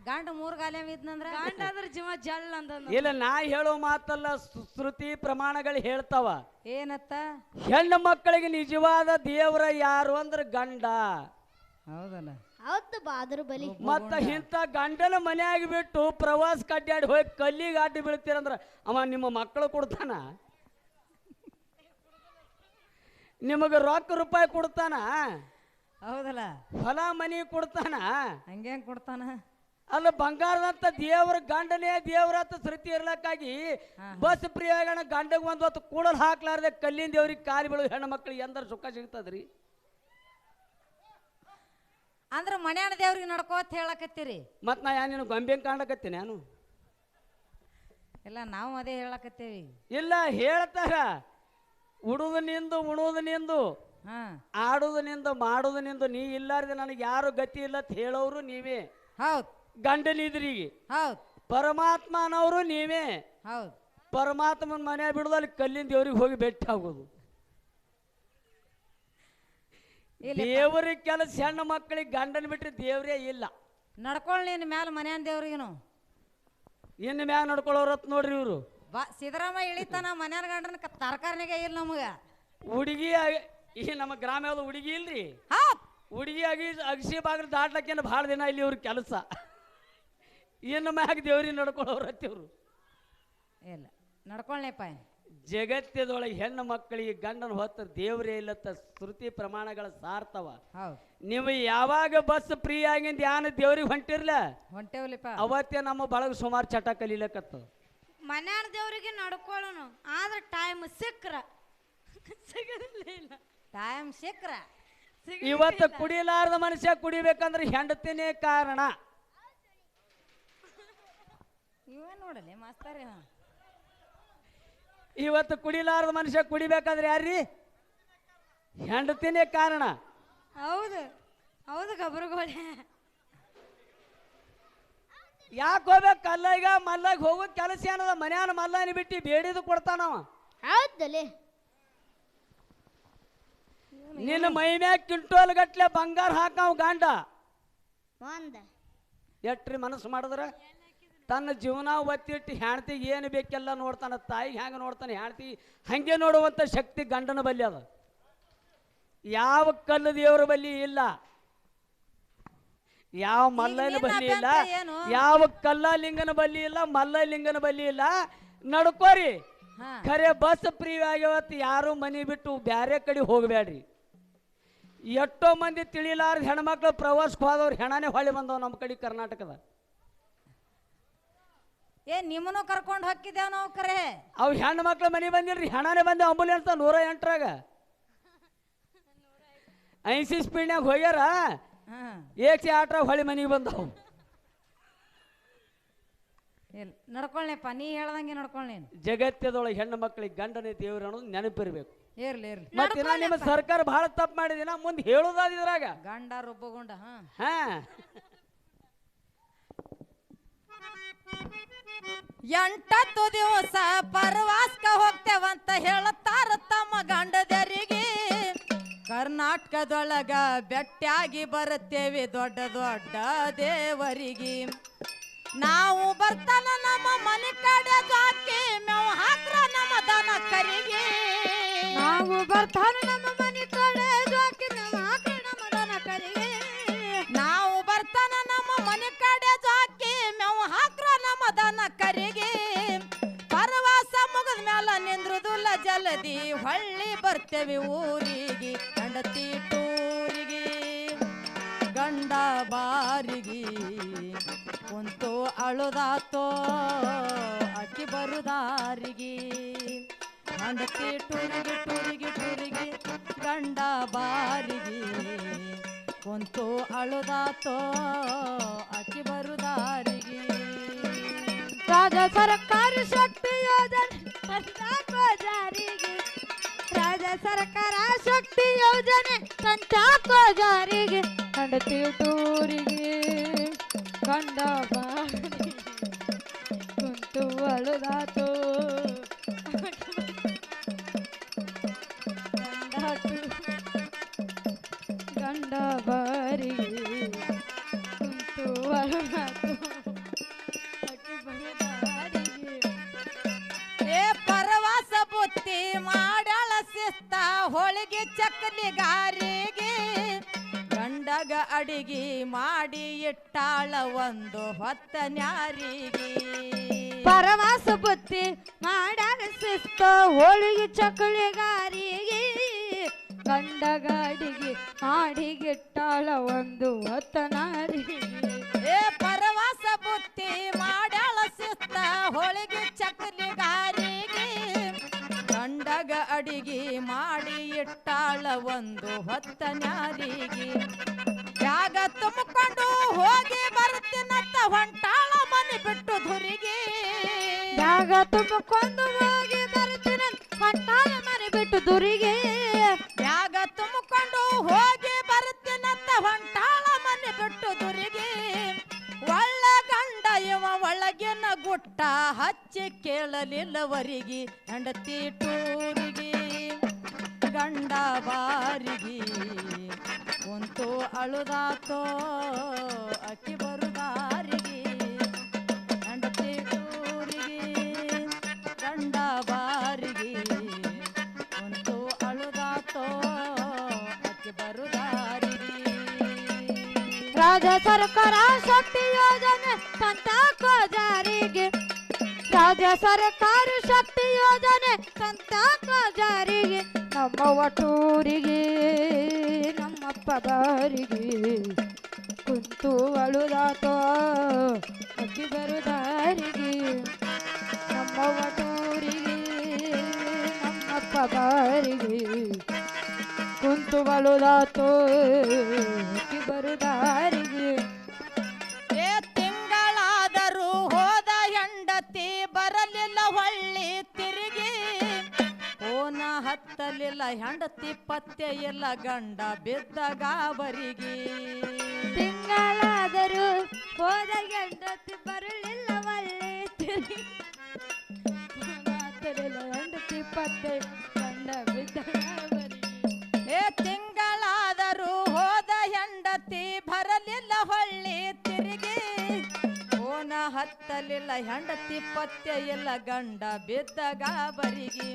ಗಂಡ ಮೂರ್ಗಾಲೆ ಇದ್ನಂದ್ರ ಗಂಡ ಅದ್ರ ಜೀವ ಜಲ್ ಅಂದ. ಇಲ್ಲ, ನಾ ಹೇಳೋ ಮಾತಲ್ಲ, ಶ್ರುತಿ ಪ್ರಮಾಣಗಳು ಹೇಳ್ತಾವ. ಏನತ್ತ? ಹೆಣ್ಣು ಮಕ್ಕಳಿಗೆ ನಿಜವಾದ ದೇವರ ಯಾರು ಅಂದ್ರ ಗಂಡ. ಹೌದಲ್ಲ? ಹೌದು ಬಾದ್ರ ಬಲಿ. ಮತ್ತ ಇಂಥ ಗಂಡನ ಮನೆಯಾಗಿ ಬಿಟ್ಟು ಪ್ರವಾಸ ಕಡ್ಡಾಡಿ ಹೋಗಿ ಕಲ್ಲಿಗೆ ಅಡ್ಡಿ ಬೀಳ್ತೀರಂದ್ರ ಅವ ನಿಮ್ಮ ಮಕ್ಕಳು ಕೊಡ್ತಾನ? ನಿಮಗೆ ರೊಕ್ಕ ರೂಪಾಯಿ ಕೊಡ್ತಾನ? ಹೌದಲ್ಲ? ಹೊಲ ಮನಿ ಕೊಡ್ತಾನ? ಹಂಗೇನ್ ಕೊಡ್ತಾನ? ಅಲ್ಲ, ಬಂಗಾರದಂತ ದೇವ್ರ ಗಂಡನೇ ದೇವ್ರತ್ತ ಶ್ರುತಿ ಇರ್ಲಕ್ಕಾಗಿ ಬಸ್ ಪ್ರಿಯಾಗಣ ಗಂಡಗ್ ಒಂದ್ ಹೊತ್ತು ಕೂಡಲ್ ಹಾಕ್ಲಾರ್ದೆ ಕಲ್ಲಿನ ದೇವ್ರಿಗೆ ಕಾಲಿ ಬೀಳು ಹೆಣ್ಣು ಮಕ್ಕಳಿಗೆ ಎಂದ್ರ ಸುಖ ಸಿಗ್ತದ್ರಿ? ಅಂದ್ರ ಮನ್ಯಾನ ದೇವ್ರಿಗೆ ನಡ್ಕೋತ ಹೇಳಕತ್ತೀರಿ. ಮತ್ ನಾ ನೀನು ಗೊಂಬೆ ಕಾಣಕತ್ತೀನಿ ನಾನು? ಇಲ್ಲ, ನಾವು ಅದೇ ಹೇಳಕತ್ತೇವಿ. ಇಲ್ಲ, ಹೇಳ್ತಾರ ಉಡುದು ನಿಂದು ಉಣುದು ನಿಂದು ಹಾ ಆಡುದು ನಿಂದು ಮಾಡುದು ನಿಂದು, ನೀ ಇಲ್ಲಾರ್ದೆ ನನಗೆ ಯಾರು ಗತಿ ಇಲ್ಲ ಅಂತ ಹೇಳೋರು ನೀವೇ. ಹೌದ್ ಗಂಡನಿದ್ರಿಗೆ ಹೌದ್ ಪರಮಾತ್ಮನವರು ನೀವೇ. ಹೌದ್. ಪರಮಾತ್ಮನ ಮನೆ ಬಿಡುದು ಅಲ್ಲಿ ಕಲ್ಲಿನ ದೇವ್ರಿಗೆ ಹೋಗಿ ಭೇಟಿ ಆಗೋದು. ದೇವರ ಕೆಲಸ ಹೆಣ್ಣು ಮಕ್ಕಳಿಗೆ ಗಂಡನ ಬಿಟ್ಟರೆ ದೇವ್ರೇ ಇಲ್ಲ. ನಡ್ಕೊಳ್ಳಿ ನಿನ್ನ ಮ್ಯಾಲ ಮನ್ಯಾನ ದೇವ್ರಿಗೇನು ಇನ್ನು ಮ್ಯಾಗ ನಡ್ಕೊಳ್ಳೋರತ್ ನೋಡ್ರಿ ಇವರು. ಸಿದ್ದರಾಮಯ್ಯ ಇಳಿತಾನ ಮನ್ಯಾನ ಗಂಡನ ತರಕಾರಿನಾಗೆ ಇಲ್ಲ ನಮಗ. ಹುಡುಗಿ ಈ ನಮ್ಮ ಗ್ರಾಮ ಯಾವ್ದು ಹುಡುಗಿ ಇಲ್ರಿ, ಹೌದ್. ಹುಡುಗಿ ಅಗಸಿ ಬಾಗಿಲು ದಾಟ್ಲಕ್ಕೇನು ಭಾಳ ದಿನ ಇಲ್ಲಿ ಇವ್ರ ಕೆಲಸ. ಇನ್ನು ಮ್ಯಾಗ ದೇವ್ರಿಗೆ ನಡ್ಕೊಳ್ಳೋರತ್ತಿವ್ರು. ಇಲ್ಲ, ನಡ್ಕೊಳ್ಳಿಪ್ಪ. ಜಗತ್ತದೊಳಗೆ ಹೆಣ್ಣು ಮಕ್ಕಳಿಗೆ ಗಂಡನ ಹೊತ್ತ ದೇವರೇ ಇಲ್ಲತ್ತ ಶ್ರುತಿ ಪ್ರಮಾಣಗಳ ಸಾರ್ತವ. ಹೌದು. ನೀವು ಯಾವಾಗ ಬಸ್ ಫ್ರೀ ಆಗಿಂದ ಯಾನ ದೇವ್ರಿಗೆ ಹೊಂಟಿರ್ಲ ಹೊಂಟೇವಲಿಪ್ಪ, ಅವತ್ತೇ ನಮ್ಮ ಬಳಗ ಸುಮಾರು ಚಟ ಕಲೀಲಕತ್ತ. ಮನ್ಯಾನ ದೇವ್ರಿಗೆ ನಡ್ಕೊಳ್ಳೋನು, ಆದ್ರೆ ಟೈಮ್ ಸಿಕ್ಕ್ರ ಸಿಗಲಿಲ್ಲ. ಟೈಮ್ ಸಿಕ್ಕ್ರ ಇವತ್ತು ಕುಡಿಲಾರ್ದ ಮನುಷ್ಯ ಕುಡಿಬೇಕಂದ್ರೆ ಹೆಂಡತಿನೇ ಕಾರಣ. ಇವೇ ನೋಡಲಿ ಮಾಸ್ತರ್. ಇವತ್ತು ಕುಡಿಲಾರ್ದ ಮನುಷ್ಯ ಕುಡಿಬೇಕಾದ್ರೆ ಯಾರ್ರಿ? ಹೆಂಡತಿನೇ ಕಾರಣ. ಹೌದು ಹೌದು ಗಬ್ರುಗೋಳೆ. ಯಾಕೆ ಹೋಗ್ಬೇಕು? ಕಲ್ಲೈಗ ಮಲ್ಲಾಗ ಹೋಗೋದ್ ಕೆಲಸ ಏನದ? ಮನ್ಯಾನ ಮಲ್ಲಾನಿ ಬಿಟ್ಟು ಬೇಡಿದು ಕೊಡ್ತಾನವ. ಹೌದಲೆ? ನಿನ್ನ ಮೈ ಮ್ಯಾಗ ಕ್ವಿಂಟೋಲ್ ಗಟ್ಲೆ ಬಂಗಾರ ಹಾಕಾವ್ ಗಂಡ. ಒಂದ ಎಟ್ರಿ ಮನಸ್ಸು ಮಾಡಿದ್ರ ತನ್ನ ಜೀವನ ಒತ್ತಿಟ್ಟು ಹೆಣ್ತಿಗೆ ಏನು ಬೇಕೆಲ್ಲ ನೋಡ್ತಾನ. ತಾಯಿಗೆ ಹೆಂಗೆ ನೋಡ್ತಾನೆ, ಹೆಣ್ತಿ ಹಂಗೆ ನೋಡುವಂಥ ಶಕ್ತಿ ಗಂಡನ ಬಲ್ಲಿ ಅದ. ಯಾವ ಕಲ್ಲು ದೇವರ ಬಲ್ಲಿ ಇಲ್ಲ, ಯಾವ ಮಲ್ಲನ ಬಲ್ಲಿ ಇಲ್ಲ, ಯಾವ ಕಲ್ಲಲಿಂಗನ ಬಲ್ಲಿ ಇಲ್ಲ, ಮಲ್ಲಲಿಂಗನ ಬಲ್ಲಿ ಇಲ್ಲ. ನಡ್ಕೋರಿ. ಖರೆ ಬಸ್ ಫ್ರೀ ಆಗ್ಯವತ್ತು ಯಾರು ಮನೆ ಬಿಟ್ಟು ಬ್ಯಾರೆ ಕಡೆ ಹೋಗಬೇಡ್ರಿ. ಎಷ್ಟೋ ಮಂದಿ ತಿಳಿಲಾರ್ದ ಹೆಣ್ಮಕ್ಳು ಪ್ರವಾಸಕ್ಕೆ ಹೋದವ್ರು ಹೆಣನೇ ಹೊಳಿ ಬಂದವ್ ನಮ್ಮ ಕಡೆ ಕರ್ನಾಟಕದ. ನಿಮ್ಮನ್ನು ಕರ್ಕೊಂಡು ಹೋಗಿದ್ದೇವ್ ನಾವು. ಕರೆ ಅವು ಹೆಣ್ಣು ಮಕ್ಳು ಮನೆ ಬಂದಿಲ್ರಿ, ಹೆಣನೇ ಬಂದೆ. ಆಂಬುಲೆನ್ಸ್ 108ರಾಗ 80 ಸ್ಪೀಡ್ನಾಗ ಹೋಗ್ಯಾರ. 108ರಾಗ ಹೊಳಿ ಮನೆಗೆ ಬಂದವು. ಇಲ್ಲ, ನಡ್ಕೊಳ್ಳಿಪ್ಪ, ನೀ ಹೇಳ್ದಂಗೆ ನಡ್ಕೊಳ್ಳಿ. ಜಗತ್ತದೊಳಗೆ ಹೆಣ್ಣು ಮಕ್ಕಳಿಗೆ ಗಂಡನೇ ದೇವ್ರ ಅನ್ನೋದು ನೆನಪಿರ್ಬೇಕು. ಇರ್ಲಿ ಇರ್ಲಿ. ಮತ್ತೆ ನಿಮ್ಮ ಸರ್ಕಾರ ಬಹಳ ತಪ್ಪು ಮಾಡಿದಿನ, ಮುಂದೆ ಹೇಳುದಾದ ಇದ್ರಾಗ ಗಂಡ ರುಬ್ಬಗುಂಡ. ಹಾ 8 ದಿವಸ ಪರವಾಸ್ಕ ಹೋಗ್ತೇವಂತ ಹೇಳತ್ತಾರ ತಮ್ಮ ಗಂಡದರಿಗೆ. ಕರ್ನಾಟಕದೊಳಗ ಬೆಟ್ಟಾಗಿ ಬರುತ್ತೇವೆ ದೊಡ್ಡ ದೊಡ್ಡ ದೇವರಿಗೆ. ನಾವು ಬರ್ತಾನ ನಮ್ಮ ಮನೆ ಕಡೆ ಜಾಕಿ ಮೇವು ಹಾಕ್ರ ನಮ್ಮ ದನ ಕರಿಗೆ. ನಾವು ಬರ್ತಾನ ನಮ್ಮ ಮನೆ ಕಡೆ ಜಾಕಿ ಮೇವು ಹಾಕ್ರ ನಮ್ಮ ದನ ಕರಿಗೆ. ನಾವು ಬರ್ತಾನ ನಮ್ಮ ಮನೆ ಕಡೆ ಜಾಕಿ ಮೇವು ಹಾಕ್ರ ನಮ್ಮ ದನ ಕರಿಗೆ. ಪರವಾಸ ಮುಗಿದ ಮ್ಯಾಲ ನಿಂದ್ರುದುಲ್ಲ ಜಲ್ದಿ ಹೊಳ್ಳಿ ಬರ್ತೇವೆ ಊರಿಗೆ. ಗಂಡತಿ ಟೂರಿಗೆ ಗಂಡ ಬಾರಿಗೆ ಕುಂತು ಅಳುದಾತೋ ಅಕ್ಕಿ ಬರುದಾರಿಗೆ. ಗಂಡತಿ ಟೂರಿಗೆ ಟೂರಿಗೆ ಟೂರಿಗೆ ಗಂಡ ಬಾರಿಗೆ ಕುಂತು ಅಳುದಾತೋ ಅಕ್ಕಿ ಬರುದಾರಿಗೆ. ರಾಜ್ಯ ಸರ್ಕಾರಿ ಶಕ್ತಿ ಯೋಜನೆ ಜಾರಿಗೆ. ರಾಜ್ಯ ಯೋಜನೆ ತಂತಾಕೋ ಜಾರಿಗೆ ಹೆಂಡತಿ ಟೂರಿಗೆ ಗಂಡ ಬಾರಿ ಕುಂತು ಅಳುದಾತು ಗಂಡ ಬಾರಿ ಕುಂತು ಅಳುದಾತು ಏ ಪರವಾಸ ಬುತ್ತಿ ಮಾಡಾಳ ಶಿಸ್ತ ಹೋಳಿಗೆ ಚಕ್ಕಲಿಗಾರಿಗೆ ಗಂಡಗ ಅಡಿಗೆ ಮಾಡಿ ಇಟ್ಟಾಳ ಒಂದು ಹೊತ್ತ ನ್ಯಾರಿಗೆ ಪರವಾಸ ಬುತ್ತಿ ಮಾಡಾಳ ಶಿಸ್ತ ಹೋಳಿಗೆ ಚಕ್ಕಲಿಗಾರಿಗೆ ಗಂಡಗ ಅಡಿಗೆ ಮಾಡಿಗಿಟ್ಟಾಳ ಒಂದು ಹೊತ್ತ ನಾರಿಗೆ ಏ ಪರವಾಸ ಬುತ್ತಿ ಮಾಡಾಳ ಶಿಸ್ತ ಹೋಳಿಗೆ ಚಕ್ಕಲಿಗಾರಿಗೆ ಗಂಡಗ ಅಡಿಗೆ ಮಾಡಿ ಇಟ್ಟಾಳ ಒಂದು ಹೊತ್ತ ನ್ಯಾರಿಗೆ ಯಾಗ ತುಂಬಿಕೊಂಡು ಹೋಗಿ ಬರ್ತೀನಂತ ಹೊಂಟಾಳ ಮನೆ ಬಿಟ್ಟು ಧುರಿಗೆ ಜಾಗ ತುಂಬಿಕೊಂಡು ಹೋಗಿ ಬರ್ತೀನಿ ಹೊಂಟಾಳ ಮನೆ ಬಿಟ್ಟು ದುರಿಗೆ ಯಾಗ ತುಂಬಿಕೊಂಡು ಹೋಗಿ ಬರ್ತೀನಂತ ಹೊಂಟಾಳ ಮನೆ ಬಿಟ್ಟು ದುರಿಗೆ ಒಳ್ಳ ಗಂಡ ಇವ ಒಳಗಿನ ಗುಟ್ಟ ಹಚ್ಚಿ ಕೇಳಲಿಲ್ಲವರಿಗೆ ಹೆಂಡತಿ ಟೂರಿಗೆ ಗಂಡ ಬಾರಿಗೆ ಕುಂತು ಅಳುದಾತೋ ಅಕ್ಕಿ ಬರುದಾರಿಗೆ ಹೆಂಡತಿ ಟೂರಿಗೆ ಗಂಡ ಬಾರಿಗೆ ಕುಂತು ಅಳುದಾತೋ ಅಕ್ಕಿ ಬರುದಾರಿಗೆ ರಾಜ್ಯ ಸರ್ಕಾರ ಶಕ್ತಿ ಯೋಜನೆ ತಂತಾಕೋ ಜಾರಿಗೆ ರಾಜ್ಯ ಸರ್ಕಾರ ಶಕ್ತಿ ಯೋಜನೆ ತಂತಾಕೋ ಜಾರಿಗೆ ನಮ್ಮವ್ವ ಟೂರಿಗೆ ನಮ್ಮಪ್ಪ ಬಾರಿಗೆ ಕುಂತು ಅಳುದಾತೋ ಅಕ್ಕಿ ಬರುದಾರಿಗೆ ನಮ್ಮವ್ವ ಟೂರಿಗೆ ನಮ್ಮಪ್ಪ ಬಾರಿಗೆ ಕುಂತು ಅಳುದಾತೋ ಅಕ್ಕಿ ಬರುದಾರಿಗೆ ಏ ತಿಂಗಳಾದರೂ ಹೋದ ಹೆಂಡತಿ ಬರಲಿಲ್ಲ ಹೊಳ್ಳಿ ತಿರುಗಿ ಓನ ಹತ್ತಲಿಲ್ಲ ಹೆಂಡತಿ ಪತ್ತೆ ಇಲ್ಲ ಗಂಡ ಬಿದ್ದ ಗಾಬರಿಗೆ ತಿಂಗಳಾದರೂ ಹೋದ ಹೆಂಡತಿ ಬರಲಿಲ್ಲ ಒಳ್ಳೆ ತಿರುಗಿ ಹೆಂಡತಿ ಪತ್ತೆ ಗಂಡ ಬಿದ್ದ ಏ ತಿಂಗಳಾದರೂ ಹೋದ ಹೆಂಡತಿ ಬರಲಿಲ್ಲ ಹೊಳ್ಳಿ ತಿರುಗಿ ಓನ ಹತ್ತಲಿಲ್ಲ ಹೆಂಡತಿ ಪತ್ತೆ ಇಲ್ಲ ಗಂಡ ಬಿದ್ದ ಗಾಬರಿಗೆ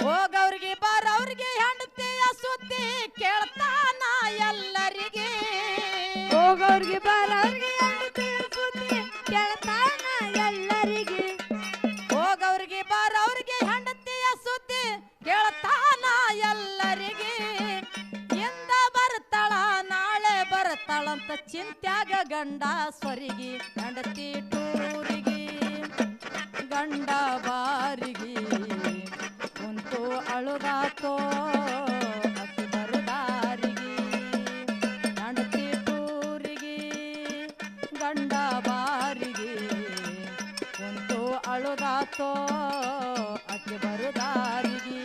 ಹೋಗವ್ರಿಗೆ ಬರವ್ರಿಗೆ ಹೆಂಡತಿಯ ಸುದ್ದಿ ಕೇಳ್ತಾನ ಎಲ್ಲರಿಗೆ ಹೋಗೋರ್ಗೆ ಬರೋರ್ಗೆ ಹೆಂಡತಿಯ ಸುದ್ದಿ ಕೇಳ್ತಾನ ಎಲ್ಲರಿಗೆ ಹೋಗವ್ರಿಗೆ ಬರವ್ರಿಗೆ ಹೆಂಡತಿಯ ಸುದ್ದಿ ಕೇಳ್ತಾನ ಎಲ್ಲರಿಗೆ ಇಂದ ಬರ್ತಾಳ ನಾಳೆ ಬರ್ತಾಳಂತ ಚಿಂತ್ಯಾಗ ಗಂಡ ಸ್ವರಿಗೆ ಹೆಂಡತಿ ಟೂರಿಗೆ ಗಂಡ ಬಾರಿಗೆ ಕುಂತು ಅಳುದಾತೋ ಅಕ್ಕಿ ಬರುದಾರಿಗೆ ಹೆಂಡತಿ ಟೂರಿಗೆ ಗಂಡ ಬಾರಿಗೆ ಕುಂತು ಅಳುದಾತೋ ಅಕ್ಕಿ ಬರುದಾರಿಗೆ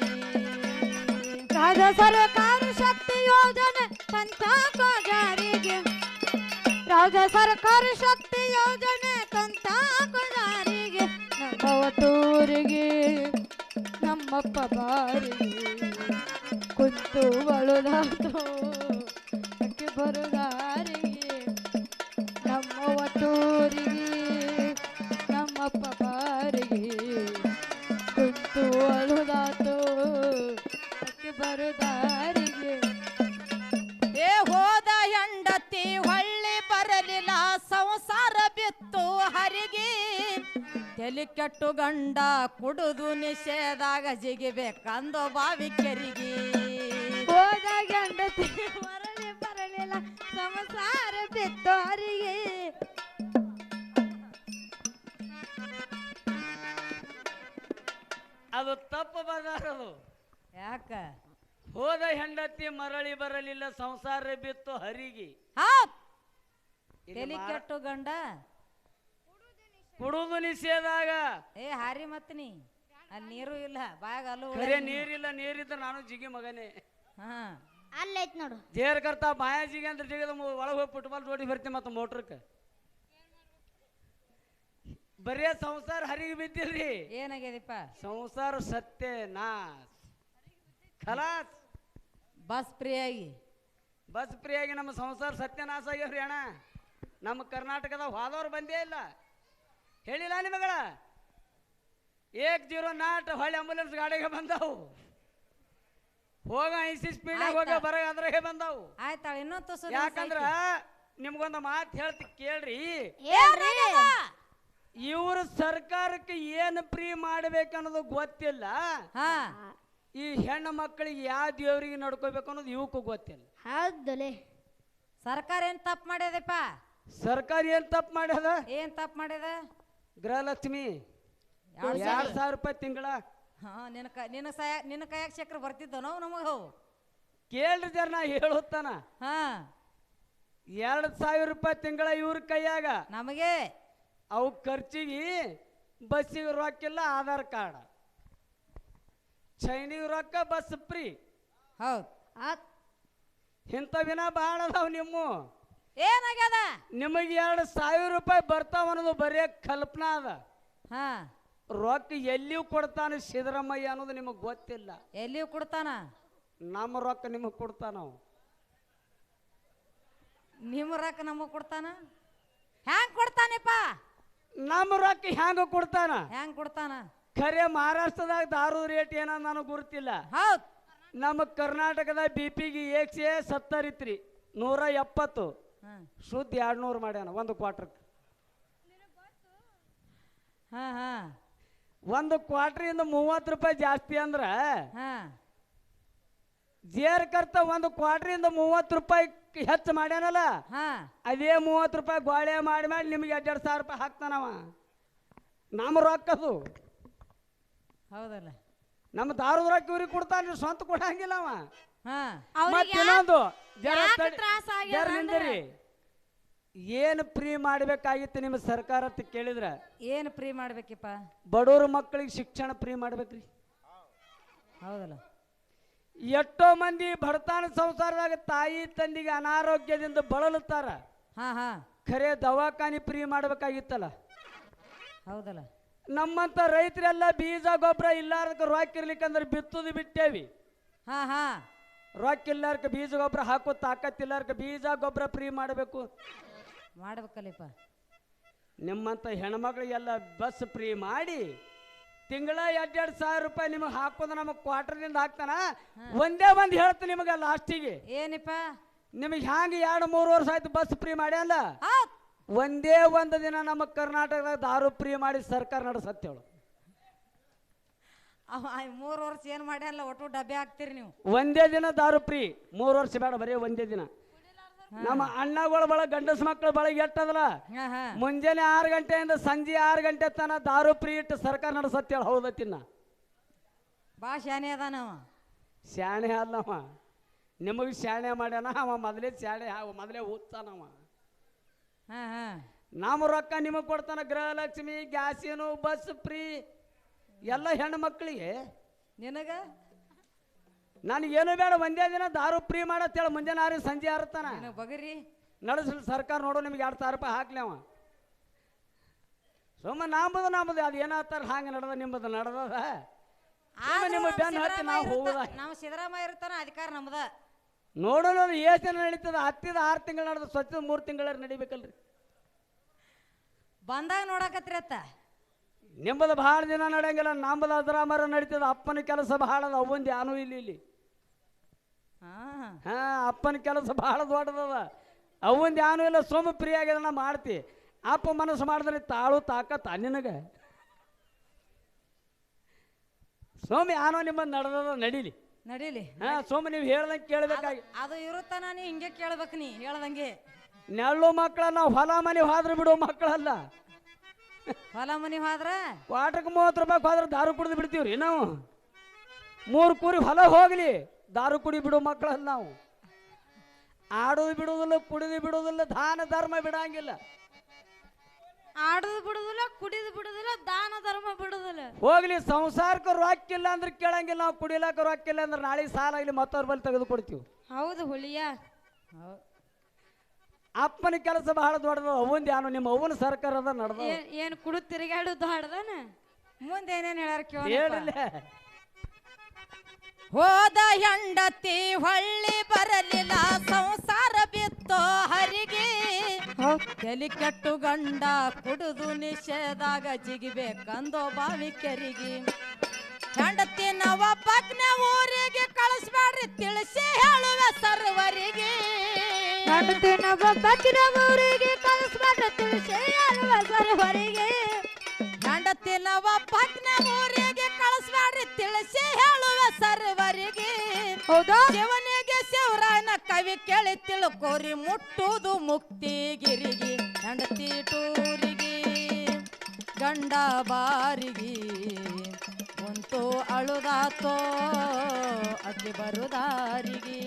ರಾಜ್ಯ ಸರ್ಕಾರ ಶಕ್ತಿ ಯೋಜನೆ ತಂತಾಕೋ ಜಾರಿಗೆ ರಾಜ್ಯ ಸರ್ಕಾರ ಶಕ್ತಿ ಯೋಜನೆ ತಂತಾಕೋ ಜಾರಿಗೆ ನಮ್ಮವ್ವ ಟೂರಿಗೆ ನಮ್ಮಪ್ಪ ಬಾರಿಗೆ ಕುಂತು ಅಳುದಾತೋ ಅಕ್ಕಿ ಬರುದಾರಿಗೆ ನಮ್ಮವ್ವ ಟೂರಿಗೆ ನಮ್ಮಪ್ಪ ಬಾರಿಗೆ ಕುಂತು ಅಳುದಾತೋ ಅಕ್ಕಿ ಬರುದಾರಿಗೆ ಏ ಹೋದ ಹೆಂಡತಿ ಹೊಳ್ಳಿ ಬರಲಿಲ್ಲ ಸಂಸಾರ ಬಿತ್ತು ಹರಿಗೆ ತಲೆ ಕೆಟ್ಟು ಗಂಡ ಕುಡುದು ನಿಷೇಧಾಗ ಜಿಗಿಬೇಕಂದು ಬಾವಿ ಕೆರಿಗೆ ಹೋದ ಹೆಂಡತಿ ಬರಲಿಲ್ಲ ಸಂಸಾರ ಬಿದ್ದವರಿಗೆ ಅದು ತಪ್ಪು ಬದಾರದು ಯಾಕ ಹೋದ ಹೆಂಡತಿ ಮರಳಿ ಬರಲಿಲ್ಲ ಸಂಸಾರ ಬಿತ್ತು ಹರಿಗೆ ಹೌದ್ ಇಲ್ಲಿ ತಲೆ ಕೆಟ್ಟು ಗಂಡ ಕುಡುದು ನಿಷೇಧಾಗ ಏ ಹಾರಿ ಮತ್ ನೀ ಅಲ್ಲಿ ನೀರು ಇಲ್ಲ ಬಾಯಾಗ ಅಲ್ಲು ಖರೆ ನೀರಿಲ್ಲ ನೀರಿದ್ದ ನಾನು ಜಿಗಿ ಮಗನೇ ಹಾ ಅಲ್ಲೈತ್ ನೋಡು. ಜೇರ್ ಕರ್ತಾ ಬಾಯಾಜಿಗೆ ಅಂತ ಜಿಗದ ಒಳಗೆ ಹೋಗಿ ಫುಟ್ಬಾಲ್ ನೋಡಿ ಬರ್ತೀವಿ ಮತ್ತೆ ಮೋಟ್ರಕ್ಕೆ ಬರೇ ಸಂಸಾರ ಹರಿಗೆ ಬಿದ್ದಿಲ್ರಿ. ಏನಾಗ್ಯದಪ್ಪ? ಸಂಸಾರ ಸತ್ಯ ನಾಸ್ ಖಲಾಸ್. ಬಸ್ ಫ್ರೀಯಾಗಿ ಬಸ್ ಫ್ರೀಯಾಗಿ ನಮ್ಮ ಸಂಸಾರ ಸತ್ಯನಾಶ ಆಗ್ಯಾವ್ರಿ ಅಣ್ಣ. ನಮ್ಮ ಕರ್ನಾಟಕದಾಗ ಹೋದವ್ರು ಬಂದೇ ಇಲ್ಲ. ಹೇಳಿಲ್ಲ ನಿಮಗಳ 109 ಹೊಳ್ಳಿ ಆಂಬುಲೆನ್ಸ್ ಗಾಡಿಗೆ ಬಂದಾವು. ಹೋಗ 80 ಸ್ಪೀಡ್ ಹೋಗ ಬರ ಅದ್ರಾಗೆ ಬಂದಾವು. ಆಯ್ತಾಳ ಇನ್ನೊಂದು ತುಸು ಯಾಕಂದ್ರ ನಿಮ್ಗೊಂದು ಮಾತು ಹೇಳ್ತಿ ಕೇಳ್ರಿ. ಇವ್ರ ಸರ್ಕಾರಕ್ಕೆ ಏನು ಫ್ರೀ ಮಾಡ್ಬೇಕನ್ನೋದು ಗೊತ್ತಿಲ್ಲ. ಈ ಹೆಣ್ಣು ಮಕ್ಕಳಿಗೆ ಯಾವ ದೇವ್ರಿಗೆ ನಡ್ಕೋಬೇಕು ಅನ್ನೋದು ಇವಕ್ಕೂ ಗೊತ್ತಿಲ್ಲ. ಹೌದಲೆ. ಸರ್ಕಾರ ಏನ್ ತಪ್ಪು ಮಾಡ್ಯದಪ್ಪ? ಸರ್ಕಾರ ಏನ್ ತಪ್ಪು ಮಾಡ್ಯದ? ಏನ್ ತಪ್ಪು ಮಾಡ್ಯದ? ಗೃಹಲಕ್ಷ್ಮಿ 2,000 ರೂಪಾಯಿ ತಿಂಗಳ. ನಿನ್ನ ಕೈಯಾಗ ಚಕ್ರ ಬರ್ತಿದ್ದ ನಾವು ನಮಗ ಕೇಳ್ರಿ ಜರ ನಾ ಹೇಳುತ್ತಾನ. 2,000 ರೂಪಾಯಿ ತಿಂಗಳ ಇವ್ರ ಕೈಯಾಗ. ನಮಗೆ ಅವು ಖರ್ಚಿಗೆ ಬಸ್ಸಿಗೆ ರೊಕ್ಕಿಲ್ಲ, ಆಧಾರ್ ಕಾರ್ಡ್, ಚೈನಿಗೆ ರೊಕ್ಕ, ಬಸ್ ಫ್ರೀ. ಹೌದು. ಇಂಥವಿನ ಭಾಳ ಅದಾವ. ನಿಮ್ಮ ಏನಾಗ್ಯದ? ನಿಮಗೆ 2,000 ರೂಪಾಯಿ ಬರ್ತಾವ ಅನ್ನೋದು ಬರೀ ಕಲ್ಪನಾ ಅದ. ರೊಕ್ಕ ಎಲ್ಲಿಯೂ ಕೊಡ್ತಾನೆ ಸಿದ್ದರಾಮಯ್ಯ ಅನ್ನೋದು ನಿಮಗೆ ಗೊತ್ತಿಲ್ಲ. ಎಲ್ಲಿಯೂ ಕೊಡ್ತಾನ? ನಮ್ಮ ರೊಕ್ಕ ನಿಮಗೆ ಕೊಡ್ತಾನ. ನಿಮ್ಮ ರೊಕ್ಕ ನಮಗ್ ಕೊಡ್ತಾನ? ಹ್ಯಾಂಗ್ ಕೊಡ್ತಾನಪ್ಪ? ನಮ್ಮ ರೊಕ್ಕ ಹ್ಯಾಂಗ ಕೊಡ್ತಾನ? ಹ್ಯಾಂಗ್ ಕೊಡ್ತಾನ? ಖರೆ ಮಹಾರಾಷ್ಟ್ರದಾಗ ದಾರು ರೇಟ್ ಏನೋ ನನಗೆ ಗುರುತಿಲ್ಲ. ಹೌದು. ನಮ್ಮ ಕರ್ನಾಟಕದ ಬಿಪಿಗೆ 170 ಇತ್ರಿ, 170 ಶುದ್ಧ 200 ಮಾಡ್ಯಾನ ಒಂದು ಕ್ವಾರ್ಟರ್ಗೆ. ಒಂದು ಕ್ವಾರ್ಟರಿಂದ 30 ರೂಪಾಯಿ ಜಾಸ್ತಿ ಅಂದ್ರ ಜೇರ್ ಕರ್ತ ಒಂದು ಕ್ವಾರ್ಟರಿಂದ 30 ರೂಪಾಯಿ ಹೆಚ್ಚು ಮಾಡ್ಯಾನಲ್ಲ, ಅದೇ 30 ರೂಪಾಯಿ ಗೋಳೆ ಮಾಡಿ ಮಾಡಿ ನಿಮಗೆ 2,000 ರೂಪಾಯಿ ಹಾಕ್ತಾನವ. ನಮ್ಮ ರೊಕ್ಕದು. ಹೌದಲ್ಲ? ನಮ್ಮ ದಾರದ ರೊಕ್ಕ ಇವ್ರಿಗೆ ಕೊಡ್ತಾನ, ಸ್ವಂತ ಕೊಡಂಗಿಲ್ಲ ಅವ. ಅವ್ರಿಗೆ ಇನ್ನೊಂದು ಯಾಕೆ ತ್ರಾಸ ಆಗ್ಯದ ನಿಂದ್ರಿ, ಏನು ಫ್ರೀ ಮಾಡ್ಬೇಕಾಗಿತ್ತು ನಿಮ್ಮ ಸರ್ಕಾರ ಅಂತ ಕೇಳಿದ್ರ? ಏನು ಫ್ರೀ ಮಾಡ್ಬೇಕಿಪ್ಪ? ಬಡವ್ರ ಮಕ್ಕಳಿಗೆ ಶಿಕ್ಷಣ ಫ್ರೀ ಮಾಡ್ಬೇಕ್ರಿ. ಹೌದಲ್ಲ? ಎಷ್ಟೋ ಮಂದಿ ಬಡತನ ಸಂಸಾರದಾಗ ತಾಯಿ ತಂದಿಗೆ ಅನಾರೋಗ್ಯದಿಂದ ಬಳಲುತ್ತಾರ. ಖರೆ ದವಾಖಾನಿ ಫ್ರೀ ಮಾಡ್ಬೇಕಾಗಿತ್ತಲ್ಲ. ಹೌದಲ್ಲ? ನಮ್ಮಂತ ರೈತರೆಲ್ಲ ಬೀಜ ಗೊಬ್ಬರ ಇಲ್ಲಾರಕ್ಕೆ ರೊಕ್ಕ ಇರ್ಲಿಕ್ಕಂದ್ರೆ ಬಿತ್ತುದು ಬಿಟ್ಟೇವಿ. ರೊಕ್ಕ ಇಲ್ಲಾರಕ್ಕೆ ಬೀಜ ಗೊಬ್ಬರ ಹಾಕೋ ತಾಕತ್ತಿಲ್ಲಾರಕ್ಕೆ ಬೀಜ ಗೊಬ್ಬರ ಫ್ರೀ ಮಾಡಬೇಕು. ಮಾಡ್ಬೇಕಲ್ಲಪ್ಪ. ನಿಮ್ಮಂತ ಹೆಣ್ಮಕ್ಳಿಗೆಲ್ಲ ಬಸ್ ಫ್ರೀ ಮಾಡಿ ತಿಂಗಳ 2,000 ರೂಪಾಯಿ ನಿಮಗೆ ಹಾಕೋದು ನಮ್ಮ ಕ್ವಾರ್ಟರ್ನಿಂದ ಹಾಕ್ತಾನ. ಒಂದೇ ಒಂದು ಹೇಳ್ತೀನಿ ನಿಮಗೆ ಲಾಸ್ಟಿಗೆ. ಏನಿಪ್ಪ? ನಿಮಗೆ ಹ್ಯಾಂಗ 2-3 ವರ್ಷ ಆಯ್ತು ಬಸ್ ಫ್ರೀ ಮಾಡ್ಯಲ್ಲ, ಒಂದೇ ಒಂದು ದಿನ ನಮ್ಮ ಕರ್ನಾಟಕದಾಗ ದಾರು ಫ್ರೀ ಮಾಡಿ ಸರ್ಕಾರ ನಡೆಸತ್ತೇಳು. 3 ವರ್ಷ ಏನ್ ಮಾಡ್ಯಾನಲ್ಲ, ಒಟ್ಟು ಡಬ್ಬೆ ಹಾಕ್ತೀರಿ ನೀವು. ಒಂದೇ ದಿನ ದಾರು ಫ್ರೀ, 3 ವರ್ಷ ಬೇಡ, ಬರೀ ಒಂದೇ ದಿನ. ನಮ್ಮ ಅಣ್ಣಗಳ ಬಳಗ ಗಂಡಸ ಮಕ್ಕಳ ಬಳಗ ಎಟ್ಟದಲ್ಲ, ಮುಂಜಾನೆ 6 ಗಂಟೆಯಿಂದ ಸಂಜೆ 6 ಗಂಟೆ ತನ ದಾರು ಫ್ರೀ ಇಟ್ಟು ಸರ್ಕಾರ ನಡೆಸತ್ತೇಳ. ಹೌದತ್ತಿನ ಬಾ ಶಾಣೆ ಅದಾನವ. ಶಾಣೆ ಅಲ್ಲವ, ನಿಮಗೆ ಶಾಣೆ ಮಾಡ್ಯಾನ ಅವ. ಮೊದಲೇ ಶಾಣೆ, ಮೊದಲೇ ಓದ್ತಾನವ. ನಮ್ಮ ರೊಕ್ಕ ನಿಮಗೆ ಕೊಡ್ತಾನ. ಗೃಹಲಕ್ಷ್ಮಿ, ಗ್ಯಾಸಿನು, ಬಸ್ ಫ್ರೀ ಎಲ್ಲ ಹೆಣ್ಣು ಮಕ್ಕಳಿಗೆ. ನಿನಗ ನನಗೇನು ಬೇಡ, ಒಂದೇ ದಿನ ದಾರು ಫ್ರೀ ಮಾಡತ್ತೇಳ. ಮುಂಜಾನೆ 6 ಸಂಜೆ 6 ತನ ಬಗರಿ ನಡೆಸಲಿ ಸರ್ಕಾರ. ನೋಡು ನಿಮಗೆ 2,000 ರೂಪಾಯಿ ಹಾಕ್ಲಿ ಅವ. ಸುಮ್ಮ ನಂಬುದು ಅದು ಏನಾಗ್ತಾರ ಹಂಗೆ ನಡೆದ, ನಿಮ್ಮದು ನಡೆದದ. ನಿಮ್ಮ ಬೆನ್ನ ಹತ್ತಿ ನಾವು ಹೋಗುದ. ನಾವು ಸಿದ್ದರಾಮಯ್ಯ ಇರ್ತಾನ, ಅಧಿಕಾರ ನಮ್ದ. ನೋಡೋಣ ಎಷ್ಟು ದಿನ ನಡೀತದ? ಹತ್ತಿದ 6 ತಿಂಗಳು ನಡೆದ, ಸ್ವಚ್ಛದ 3 ತಿಂಗಳ ನಡಿಬೇಕಲ್ರಿ. ಬಂದಾಗ ನೋಡಕತ್ರಿ ಅತ್ತ. ನಿಮ್ಮದು ಭಾಳ ದಿನ ನಡೆಯಂಗಿಲ್ಲ, ನಮ್ಮದು ಅದ್ರಾಮರ ನಡೀತದ. ಅಪ್ಪನ ಕೆಲಸ ಭಾಳ ಅದ, ಅವಂದು ಯಾನೂ ಇಲ್ಲಿ. ಅಪ್ಪನ ಕೆಲಸ ಭಾಳ ದೊಡ್ಡದದ, ಅವಂದು ಯಾನೂ ಇಲ್ಲ. ಸೋಮ ಫ್ರೀ ಆಗ್ಯದ ಮಾಡ್ತಿ. ಅಪ್ಪ ಮನಸ್ಸು ಮಾಡಿದ್ರೆ ತಾಳು ತಾಕತ್ತ ನಿನಗೆ. ಸೋಮ ಯಾನೋ ನಿಮ್ಮದು ನಡೆದದ, ನಡೀಲಿ. ಸೋಮ ನೀವು ಹೇಳ್ದಂಗೆ ಕೇಳ್ಬೇಕಾಗಿ. ಅದು ಇರುತ್ತಾನ, ನೀ ಹಿಂಗೆ ಕೇಳ್ಬೇಕು. ನೀ ಹೇಳ್ದಂಗೆ ನೆಳ್ಳು ಮಕ್ಕಳ ನಾವು ಹೊಲ ಮನೆ ಹೋದ್ರೆ ಬಿಡುವ ಮಕ್ಕಳಲ್ಲ. ಹೊಲ ಮನೆ ಹೋದ್ರ ಕ್ವಾರ್ಟರ್ಗೆ 30 ರೂಪಾಯಿ ಹೋದ್ರೆ ದಾರು ಕುಡಿದು ಬಿಡ್ತೀವ್ರಿ ನಾವು. 3 ಕೂರಿ ಹೊಲ ಹೋಗ್ಲಿ, ದಾರು ಕುಡಿ ಬಿಡೋ ಮಕ್ಕಳಲ್ಲ ನಾವು. ಆಡೋದು ಬಿಡುವುದಿಲ್ಲ, ಕುಡಿದು ಬಿಡುವುದಿಲ್ಲ, ದಾನ ಧರ್ಮ ಬಿಡಂಗಿಲ್ಲ. ಆಡೋದು ಬಿಡುದಿಲ್ಲ, ಕುಡಿದು ಬಿಡುದಿಲ್ಲ, ದಾನ ಧರ್ಮ ಬಿಡುದಿಲ್ಲ. ಹೋಗ್ಲಿ, ಸಂಸಾರಕ್ಕೆ ರೊಕ್ಕಿಲ್ಲ ಅಂದ್ರೆ ಕೇಳಂಗಿಲ್ಲ ನಾವು. ಕುಡಿಲಾಕ ರೊಕ್ಕಿಲ್ಲ ಅಂದ್ರೆ ನಾಳೆ ಸಾಲ ಆಗಲಿ ಮತ್ತವ್ರ ಬಲ್ಲಿ ತೆಗೆದು ಕೊಡ್ತೀವಿ. ಹೌದು ಹುಲಿಯ. ಅಪ್ಪನ ಕೆಲಸ ಬಹಳ ದೊಡ್ಡದು. ಅವನ್ ಯಾನು ನಿಮ್ಮ ಅವನ ಸರ್ಕಾರದ ನಡೆದ ಏನ್ ಕುಡು ತಿರುಗಾಡು ದೊಡ್ಡದನ. ಮುಂದೆ ಏನೇನ್ ಹೇಳ್ಯಾರ ಹೇಳಿಲ್ಲ. ಹೋದ ಹೆಂಡತಿ ಹೊಳ್ಳಿ ಬರಲಿಲ್ಲ, ಸಂಸಾರ ಬಿತ್ತೋ ಹರಿಗೆ. ತಲಿ ಕೆಟ್ಟು ಗಂಡ ಕುಡಿದು ನಿಷೇಧಾಗ ಜಿಗಿಬೇಕಂದೋ ಬಾವಿ ಕೆರಿಗೆ. ಹೆಂಡತಿ ಒಬ್ಬಕ್ನೆ ಊರಿಗೆ ಕಳಿಸ್ಬೇಡ್ರಿ ತಿಳಿಸಿ ಹೇಳುವೆ ಸರ್ವರಿಗೆ. ಹೆಂಡತಿ ಒಬ್ಬಕ್ನೆ ಊರಿಗೆ ಕಳಿಸ್ಬೇಡ್ರಿ ತಿಳಿಸಿ ಹೇಳುವೆ ಸರ್ವರಿಗೆ. ಹೆಂಡತಿ ಒಬ್ಬಕ್ನೆ ಊರಿಗೆ ಕಳಿಸ್ಬೇಡ್ರಿ ತಿಳಿಸಿ ಹೇಳುವೆ ಸರ್ವರಿಗೆ. ಹೌದಾ? ಶಿವನಿಗೆ ಶಿವರಾಯನ ಕವಿ ಕೇಳಿ ತಿಳ್ಕೋರಿ ಮುಟ್ಟುವುದು ಮುಕ್ತಿಗಿರಿಗೆ. ಹೆಂಡತಿ ಟೂರಿಗೆ ಗಂಡ ಬಾರಿಗೆ ಕುಂತು ಅಳುದಾತೋ ಅಕ್ಕಿ ಬರುದಾರಿಗೆ.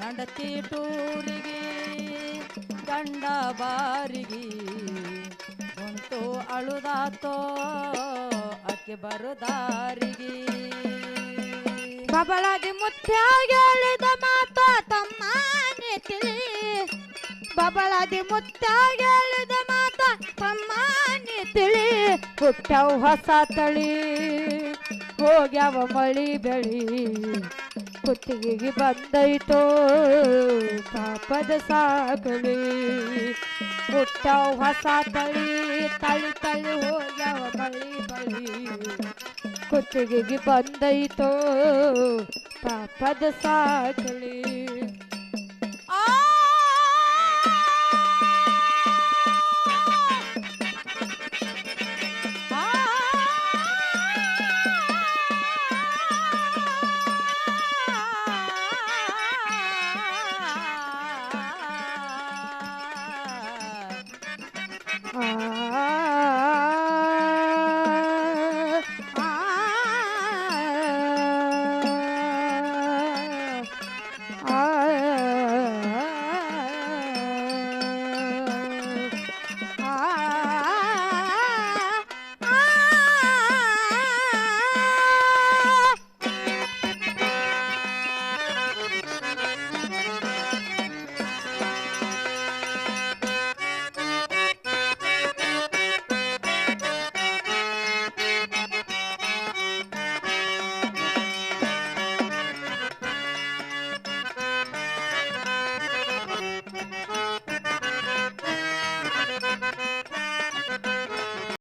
ಹೆಂಡತಿ ಟೂರಿಗೆ ಗಂಡ ಬಾರಿಗೆ ಕುಂತು ಅಳುದಾತೋ ಅಕ್ಕಿ ಬರುದಾರಿಗೆ. ಬಬಲಾದಿ ಮುತ್ಯ ಹೇಳಿದ ಮಾತ ತಮ್ಮನೆ ತಿಳಿ. ಬಬಲಾದಿ ಮುತ್ಯ ಹೇಳಿದ ಮಾತ ತಮ್ಮನೆ ತಿಳಿ. ಹುಟ್ಟವು ಹೊಸ ತಳಿ ಹೋಗ್ಯಾವ ಮಳಿ ಬೆಳಿ. ಕುತ್ತಿಗೆಗೆ ಬಂದೈತೋ ಪಾಪದ ಸಾಕಳಿ. ಹುಟ್ಟವು ಹೊಸ ತಳಿ ತಳಿ ತಳಿ ಹೋಗ್ಯಾವ ಮಳಿ ಬಳಿ. ಕುತ್ತಿಗೆಗೆ ಬಂದೈತೋ ಪಾಪದ ಸಾಕಳಿ.